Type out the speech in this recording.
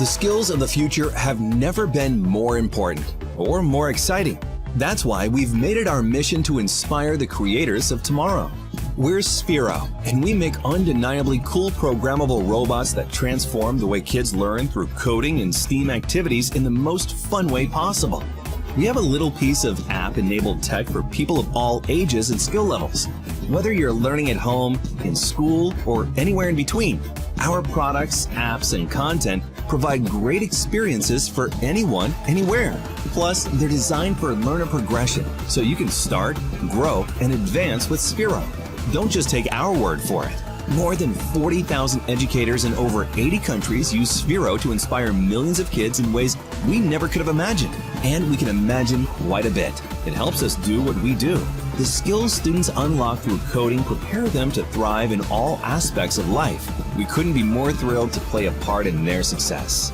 The skills of the future have never been more important or more exciting. That's why we've made it our mission to inspire the creators of tomorrow. We're Sphero, and we make undeniably cool programmable robots that transform the way kids learn through coding and STEAM activities in the most fun way possible. We have a little piece of app-enabled tech for people of all ages and skill levels. Whether you're learning at home, in school, or anywhere in between, our products, apps, and content provide great experiences for anyone, anywhere. Plus, they're designed for learner progression, so you can start, grow, and advance with Sphero. Don't just take our word for it. More than 40,000 educators in over 80 countries use Sphero to inspire millions of kids in ways we never could have imagined. And we can imagine quite a bit. It helps us do what we do. The skills students unlock through coding prepare them to thrive in all aspects of life. We couldn't be more thrilled to play a part in their success.